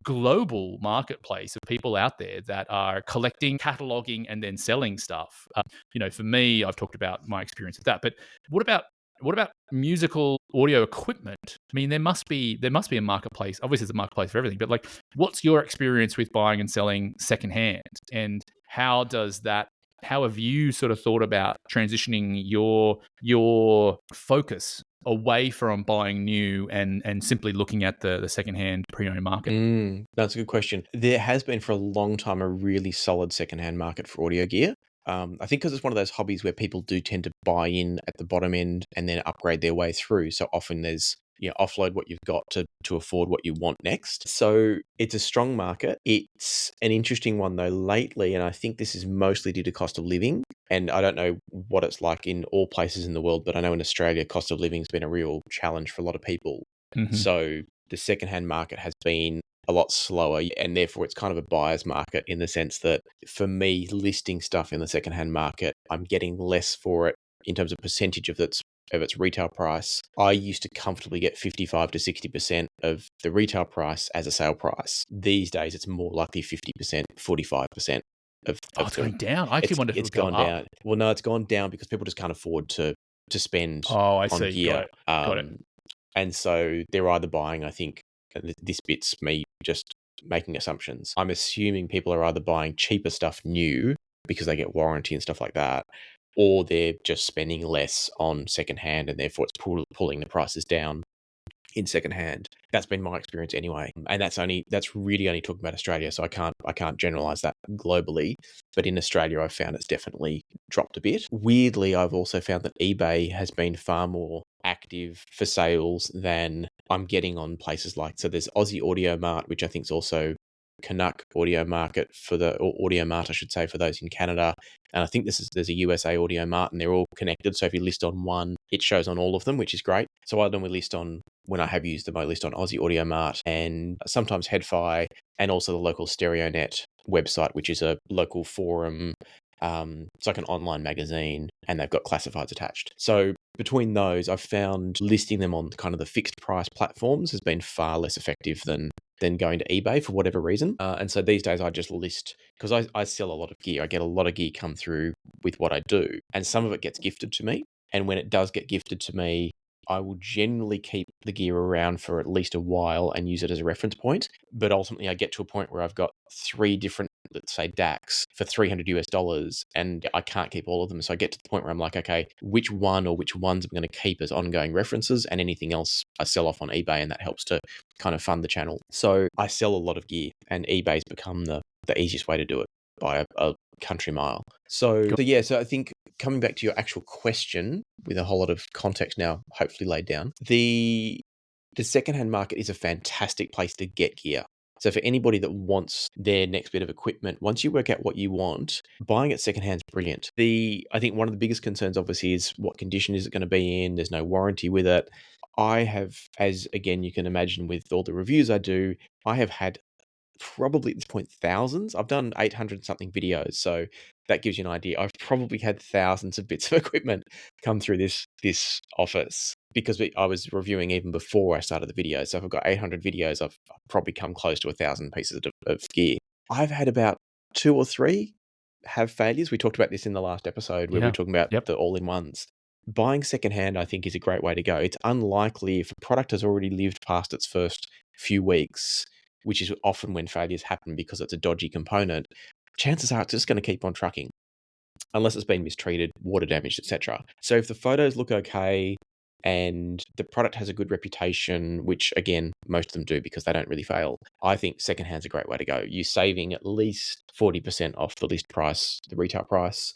[SPEAKER 2] global marketplace of people out there that are collecting, cataloging, and then selling stuff. For me, I've talked about my experience with that. But what about musical audio equipment? I mean, there must be a marketplace. Obviously, there's a marketplace for everything. But like, what's your experience with buying and selling secondhand? And how have you sort of thought about transitioning your focus away from buying new and simply looking at the secondhand pre-owned market?
[SPEAKER 1] That's a good question. There has been for a long time a really solid secondhand market for audio gear. I think because it's one of those hobbies where people do tend to buy in at the bottom end and then upgrade their way through. So often there's offload what you've got to afford what you want next. So it's a strong market. It's an interesting one though lately, and I think this is mostly due to cost of living. And I don't know what it's like in all places in the world, but I know in Australia, cost of living has been a real challenge for a lot of people.
[SPEAKER 2] Mm-hmm.
[SPEAKER 1] So the secondhand market has been a lot slower, and therefore it's kind of a buyer's market in the sense that for me, listing stuff in the secondhand market, I'm getting less for it in terms of percentage of its retail price. I used to comfortably get 55 to 60% of the retail price as a sale price. These days, it's more likely 50%, 45%.
[SPEAKER 2] It's going down. I actually wonder if it would go
[SPEAKER 1] gone
[SPEAKER 2] up.
[SPEAKER 1] down. Well, no, it's gone down because people just can't afford to spend
[SPEAKER 2] Oh, I
[SPEAKER 1] on
[SPEAKER 2] see.
[SPEAKER 1] gear.
[SPEAKER 2] Got it.
[SPEAKER 1] And so they're either buying, I think, and this bit's me just making assumptions. I'm assuming people are either buying cheaper stuff new because they get warranty and stuff like that, or they're just spending less on secondhand and therefore it's pulling the prices down in secondhand. That's been my experience anyway. And that's really only talking about Australia. So I can't generalize that globally. But in Australia, I've found it's definitely dropped a bit. Weirdly, I've also found that eBay has been far more active for sales than I'm getting on places like, so there's Aussie Audio Mart, which I think is also Canuck Audio Market or Audio Mart, I should say, for those in Canada. And I think there's a USA Audio Mart, and they're all connected. So if you list on one, it shows on all of them, which is great. So I normally list on, when I have used them, I list on Aussie Audio Mart and sometimes HiFiberry, and also the local StereoNet website, which is a local forum. It's like an online magazine, and they've got classifieds attached. So between those, I've found listing them on kind of the fixed price platforms has been far less effective than going to eBay for whatever reason. And so these days I just list, because I sell a lot of gear. I get a lot of gear come through with what I do, and some of it gets gifted to me. And when it does get gifted to me, I will generally keep the gear around for at least a while and use it as a reference point. But ultimately I get to a point where I've got 3 different, let's say, DACs for $300 and I can't keep all of them. So I get to the point where I'm like, okay, which one or which ones I'm going to keep as ongoing references, and anything else I sell off on eBay, and that helps to kind of fund the channel. So I sell a lot of gear, and eBay's become the easiest way to do it by a country mile. So I think, coming back to your actual question with a whole lot of context now hopefully laid down, the secondhand market is a fantastic place to get gear. So for anybody that wants their next bit of equipment, once you work out what you want, buying it secondhand is brilliant. I think one of the biggest concerns obviously is what condition is it going to be in? There's no warranty with it. I have, as again, you can imagine with all the reviews I do, I have had probably at this point thousands. I've done 800 something videos, so that gives you an idea. I've probably had thousands of bits of equipment come through this office because I was reviewing even before I started the video. So if I've got 800 videos, I've probably come close to 1,000 pieces of gear. I've had about 2 or 3 have failures. We talked about this in the last episode where we were talking about
[SPEAKER 2] Yep.
[SPEAKER 1] the all-in-ones. Buying secondhand, I think, is a great way to go. It's unlikely if a product has already lived past its first few weeks, which is often when failures happen because it's a dodgy component, chances are it's just going to keep on trucking unless it's been mistreated, water damaged, etc. So if the photos look okay and the product has a good reputation, which again, most of them do because they don't really fail, I think secondhand's a great way to go. You're saving at least 40% off the list price, the retail price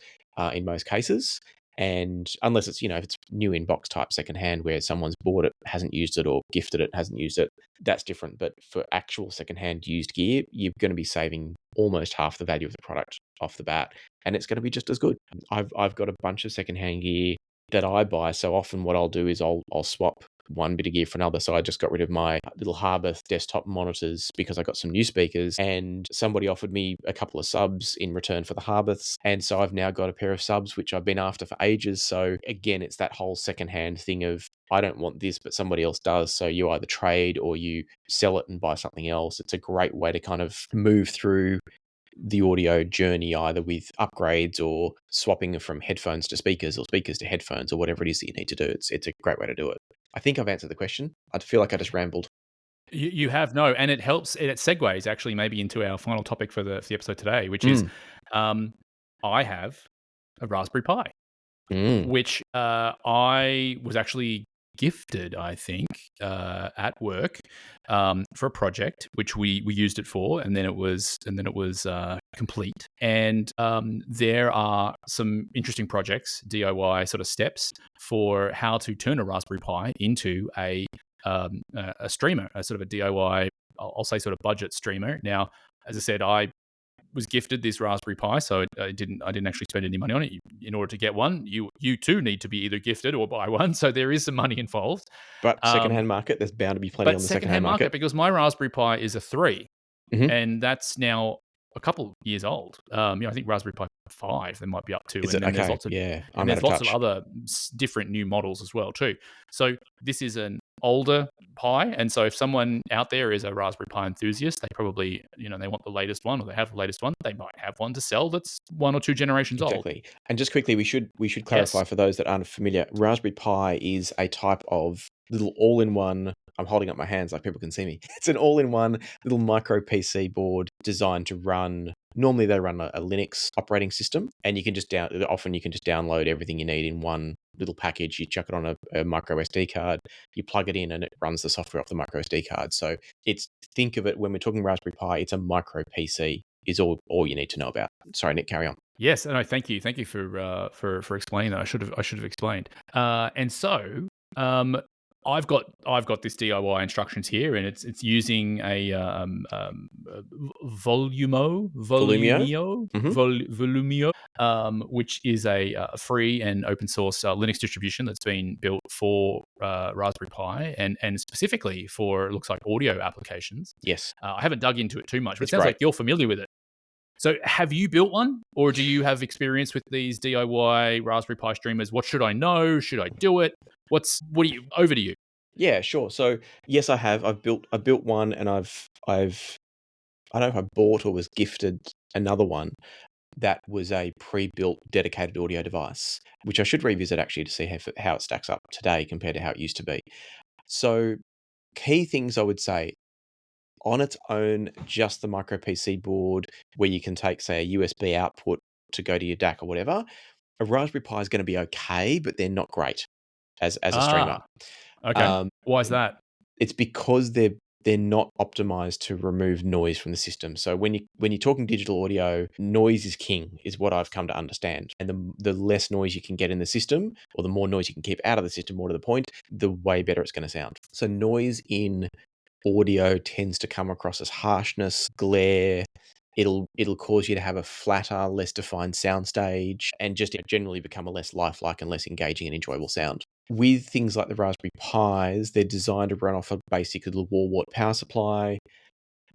[SPEAKER 1] in most cases. And unless it's, if it's new in box type secondhand where someone's bought it, hasn't used it, or gifted it, hasn't used it, that's different. But for actual secondhand used gear, you're going to be saving almost half the value of the product off the bat, and it's going to be just as good. I've got a bunch of secondhand gear that I buy. So often what I'll do is I'll swap one bit of gear for another. So I just got rid of my little Harbath desktop monitors because I got some new speakers, and somebody offered me a couple of subs in return for the Harbaths. And so I've now got a pair of subs, which I've been after for ages. So again, it's that whole secondhand thing of, I don't want this, but somebody else does. So you either trade or you sell it and buy something else. It's a great way to kind of move through the audio journey, either with upgrades or swapping from headphones to speakers or speakers to headphones or whatever it is that you need to do. It's a great way to do it. I think I've answered the question. I feel like I just rambled.
[SPEAKER 2] You have, no, and it helps. It segues actually maybe into our final topic for the episode today, which is I have a Raspberry Pi, which I was actually gifted, I think, at work for a project which we used it for, and then it was complete. And there are some interesting projects, DIY sort of steps for how to turn a Raspberry Pi into a streamer, a sort of a DIY, I'll say sort of budget streamer. Now, as I said, I was gifted this Raspberry Pi, so I didn't actually spend any money on it. In order to get one, you too need to be either gifted or buy one, so there is some money involved.
[SPEAKER 1] But secondhand market, there's bound to be plenty on the secondhand market.
[SPEAKER 2] Because my Raspberry Pi is a 3, and that's now a couple years old. I think Raspberry Pi 5 they might be up to.
[SPEAKER 1] Is it?
[SPEAKER 2] Then
[SPEAKER 1] Okay.
[SPEAKER 2] there's lots of,
[SPEAKER 1] I'm
[SPEAKER 2] there's
[SPEAKER 1] out of
[SPEAKER 2] lots
[SPEAKER 1] touch.
[SPEAKER 2] of other different new models as well too. So this is an older Pi, and so if someone out there is a Raspberry Pi enthusiast, they probably they want the latest one, or they have the latest one. They might have one to sell that's 1 or 2 generations old.
[SPEAKER 1] Exactly. And just quickly, we should clarify for those that aren't familiar. Raspberry Pi is a type of little all-in-one. I'm holding up my hands like people can see me. It's an all-in-one little micro PC board designed to run. Normally, they run a Linux operating system, and you can just download everything you need in one little package. You chuck it on a micro SD card, you plug it in, and it runs the software off the micro SD card. So think of it, when we're talking Raspberry Pi, it's a micro PC is all you need to know about. Sorry, Nick, carry on.
[SPEAKER 2] Yes, no, thank you for explaining that. I should have explained. And so I've got this DIY instructions here, and it's using a Volumio, which is a free and open source Linux distribution that's been built for Raspberry Pi and specifically for, it looks like, audio applications.
[SPEAKER 1] Yes.
[SPEAKER 2] I haven't dug into it too much, but it sounds like you're familiar with it. So have you built one, or do you have experience with these DIY Raspberry Pi streamers? What should I know? Should I do it? Over to you.
[SPEAKER 1] Yeah, sure. So yes, I have. I've built one, and I don't know if I bought or was gifted another one that was a pre-built dedicated audio device, which I should revisit actually to see how it stacks up today compared to how it used to be. So key things I would say, on its own, just the micro PC board where you can take, say, a USB output to go to your DAC or whatever, a Raspberry Pi is going to be okay, but they're not great as a streamer.
[SPEAKER 2] Okay. Why is that?
[SPEAKER 1] It's because they're not optimized to remove noise from the system. So when you're talking digital audio, noise is king, is what I've come to understand. And the less noise you can get in the system, or the more noise you can keep out of the system, more to the point, the way better it's going to sound. So noise in audio tends to come across as harshness, glare. It'll cause you to have a flatter, less defined soundstage, and just generally become a less lifelike and less engaging and enjoyable sound. With things like the Raspberry Pis, they're designed to run off a basic little wall-wart power supply.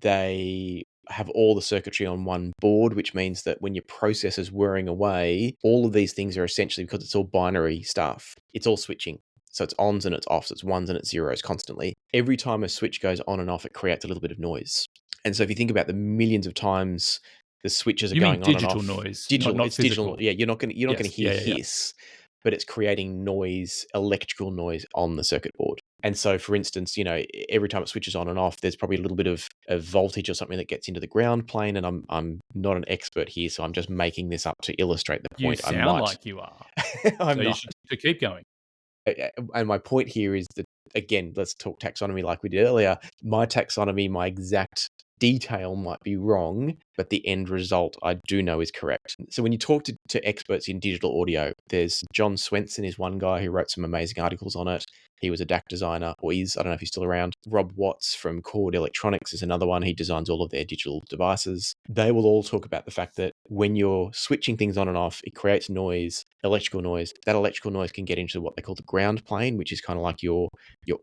[SPEAKER 1] They have all the circuitry on one board, which means that when your processor's whirring away, all of these things are essentially, because it's all binary stuff, it's all switching. So it's ons and it's offs, it's ones and it's zeros constantly. Every time a switch goes on and off, it creates a little bit of noise. And so if you think about the millions of times the switches are
[SPEAKER 2] You mean
[SPEAKER 1] going on and
[SPEAKER 2] digital
[SPEAKER 1] off,
[SPEAKER 2] noise,
[SPEAKER 1] digital,
[SPEAKER 2] not
[SPEAKER 1] it's
[SPEAKER 2] physical.
[SPEAKER 1] digital. Yeah, you're not going to
[SPEAKER 2] Yes.
[SPEAKER 1] hear
[SPEAKER 2] Yeah.
[SPEAKER 1] hiss, but it's creating noise, electrical noise on the circuit board. And so, for instance, every time it switches on and off, there's probably a little bit of voltage or something that gets into the ground plane. And I'm not an expert here, so I'm just making this up to illustrate the
[SPEAKER 2] You
[SPEAKER 1] point.
[SPEAKER 2] sound like you are.
[SPEAKER 1] I'm
[SPEAKER 2] So
[SPEAKER 1] not.
[SPEAKER 2] you should keep going.
[SPEAKER 1] And my point here is that, again, let's talk taxonomy like we did earlier. My taxonomy, my exact detail might be wrong, but the end result I do know is correct. So when you talk to experts in digital audio, there's John Swenson is one guy who wrote some amazing articles on it. He was a DAC designer, or is, I don't know if he's still around. Rob Watts from Chord Electronics is another one. He designs all of their digital devices. They will all talk about the fact that when you're switching things on and off, it creates noise, electrical noise. That electrical noise can get into what they call the ground plane, which is kind of like your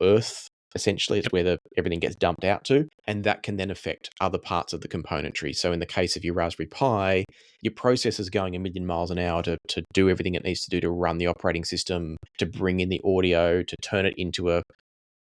[SPEAKER 1] earth. Essentially, it's where everything gets dumped out to, and that can then affect other parts of the componentry. So in the case of your Raspberry Pi, your processor's going a million miles an hour to do everything it needs to do to run the operating system, to bring in the audio, to turn it into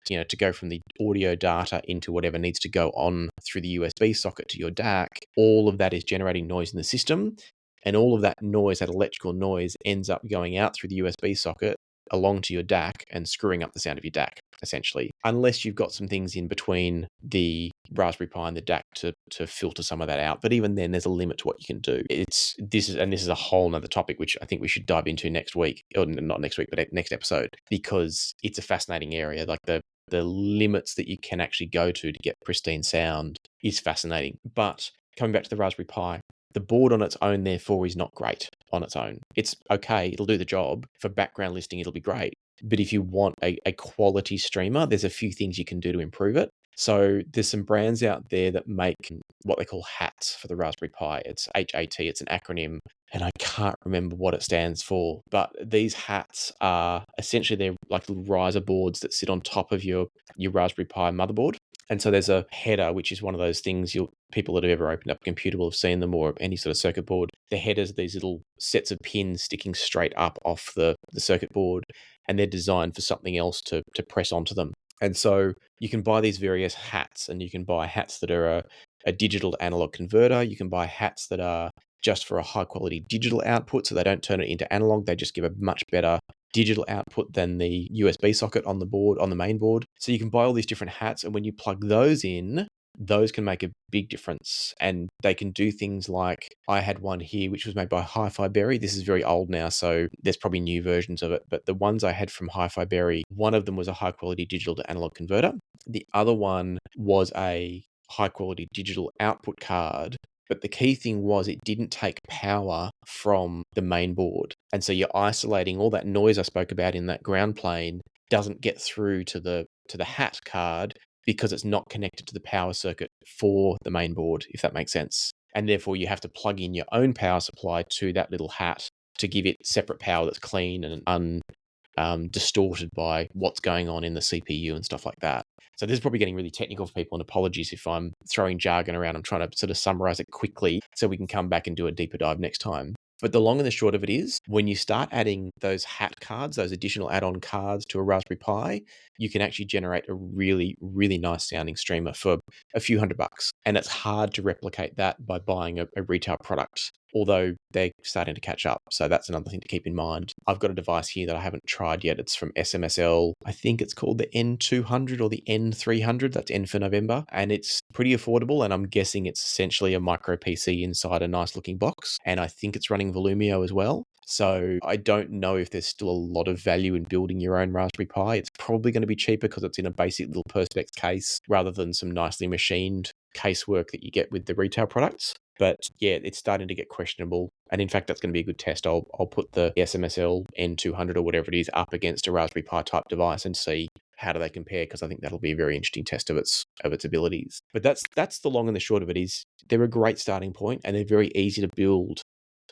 [SPEAKER 1] to go from the audio data into whatever needs to go on through the USB socket to your DAC. All of that is generating noise in the system, and all of that noise, that electrical noise, ends up going out through the USB socket along to your DAC and screwing up the sound of your DAC, essentially, unless you've got some things in between the Raspberry Pi and the DAC to filter some of that out. But even then, there's a limit to what you can do. This is a whole nother topic, which I think we should dive into next week, or not next week, but next episode, because it's a fascinating area. Like the limits that you can actually go to get pristine sound is fascinating. But coming back to the Raspberry Pi, the board on its own, therefore, is not great on its own. It's okay. It'll do the job. For background listing, it'll be great. But if you want a quality streamer, there's a few things you can do to improve it. So there's some brands out there that make what they call hats for the Raspberry Pi. It's HAT. It's an acronym, and I can't remember what it stands for. But these hats are essentially, they're like little riser boards that sit on top of your Raspberry Pi motherboard. And so there's a header, which is one of those things people that have ever opened up a computer will have seen them, or any sort of circuit board. The headers are these little sets of pins sticking straight up off the circuit board, and they're designed for something else to press onto them. And so you can buy these various hats, and you can buy hats that are a digital to analog converter. You can buy hats that are just for a high quality digital output, so they don't turn it into analog. They just give a much better digital output than the USB socket on the main board. So you can buy all these different hats, and when you plug those in, those can make a big difference. And they can do things like, I had one here which was made by HiFiberry. This is very old now, so there's probably new versions of it, but the ones I had from HiFiberry, one of them was a high quality digital to analog converter. The other one was a high quality digital output card. But the key thing was it didn't take power from the main board. And so you're isolating all that noise I spoke about in that ground plane doesn't get through to the hat card, because it's not connected to the power circuit for the main board, if that makes sense. And therefore you have to plug in your own power supply to that little hat to give it separate power that's clean and distorted by what's going on in the CPU and stuff like that. So this is probably getting really technical for people, and apologies if I'm throwing jargon around. I'm trying to sort of summarize it quickly so we can come back and do a deeper dive next time. But the long and the short of it is, when you start adding those hat cards, those additional add-on cards to a Raspberry Pi, you can actually generate a really, really nice sounding streamer for a few $100. And it's hard to replicate that by buying a retail product, although they're starting to catch up. So that's another thing to keep in mind. I've got a device here that I haven't tried yet. It's from SMSL. I think it's called the N200 or the N300. That's N for November. And it's pretty affordable. And I'm guessing it's essentially a micro PC inside a nice looking box. And I think it's running Volumio as well. So I don't know if there's still a lot of value in building your own Raspberry Pi. It's probably going to be cheaper because it's in a basic little Perspex case rather than some nicely machined casework that you get with the retail products. But yeah, it's starting to get questionable. And in fact, that's going to be a good test. I'll put the SMSL N200 or whatever it is up against a Raspberry Pi type device and see how do they compare? Because I think that'll be a very interesting test of its abilities. But that's the long and the short of it. Is they're a great starting point, and they're very easy to build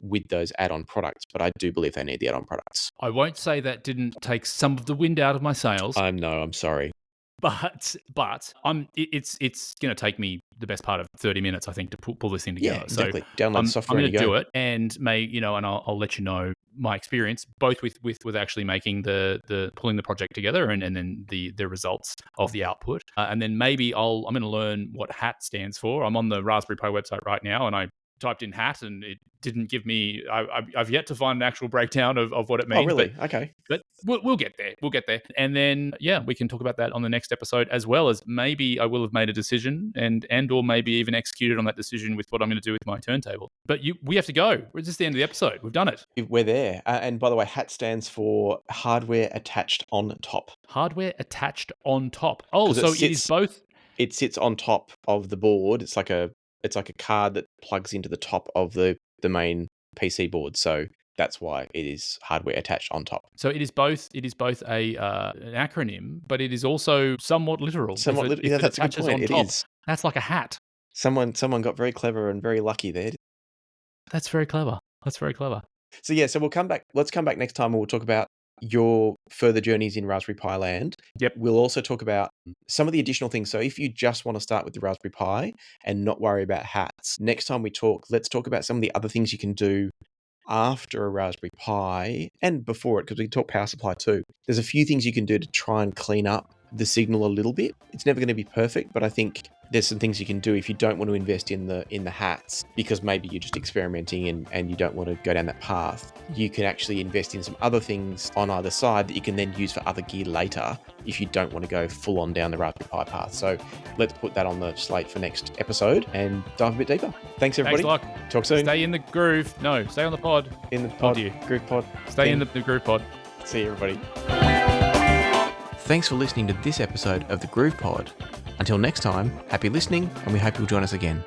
[SPEAKER 1] with those add-on products. But I do believe they need the add-on products.
[SPEAKER 2] I won't say that didn't take some of the wind out of my sails.
[SPEAKER 1] I'm sorry.
[SPEAKER 2] But it's going to take me the best part of 30 minutes, I think, to pull this thing together.
[SPEAKER 1] Yeah, exactly.
[SPEAKER 2] So
[SPEAKER 1] Download the software.
[SPEAKER 2] I'm going to do it, and and I'll let you know my experience, both with actually making the pulling the project together, and then the results of the output, and then maybe I'm going to learn what HAT stands for. I'm on the Raspberry Pi website right now, and I typed in HAT, and it didn't give me. I've yet to find an actual breakdown of what it means.
[SPEAKER 1] Oh, really? Okay.
[SPEAKER 2] But we'll get there. We'll get there. And then, we can talk about that on the next episode, as well as maybe I will have made a decision and or maybe even executed on that decision with what I'm going to do with my turntable. But we have to go. We're just the end of the episode. We've done it.
[SPEAKER 1] We're there. And by the way, HAT stands for hardware attached on top.
[SPEAKER 2] Hardware attached on top. Oh, so it is both.
[SPEAKER 1] It sits on top of the board. It's like a card that plugs into the top of the main PC board. So that's why it is hardware attached on top.
[SPEAKER 2] So it is both. It is both an acronym, but it is also somewhat literal.
[SPEAKER 1] Yeah, that's a good point. It is.
[SPEAKER 2] That's like a hat.
[SPEAKER 1] Someone got very clever and very lucky there.
[SPEAKER 2] That's very clever.
[SPEAKER 1] So yeah, we'll come back. Let's come back next time and we'll talk about your further journeys in Raspberry Pi land.
[SPEAKER 2] Yep.
[SPEAKER 1] We'll also talk about some of the additional things. So if you just want to start with the Raspberry Pi and not worry about hats, next time we talk, let's talk about some of the other things you can do after a Raspberry Pi and before it, because we can talk power supply too. There's a few things you can do to try and clean up the signal a little bit. It's never going to be perfect, but I think there's some things you can do if you don't want to invest in the hats, because maybe you're just experimenting and you don't want to go down that path. You can actually invest in some other things on either side that you can then use for other gear later if you don't want to go full on down the Raspberry Pi path. So let's put that on the slate for next episode and dive a bit deeper. Thanks everybody.
[SPEAKER 2] Thanks, Locke.
[SPEAKER 1] Talk soon.
[SPEAKER 2] Stay in the groove. No, stay on the pod.
[SPEAKER 1] In the pod. Groove pod.
[SPEAKER 2] Stay in the groove pod.
[SPEAKER 1] See you everybody. Thanks for listening to this episode of the Groove Pod. Until next time, happy listening, and we hope you'll join us again.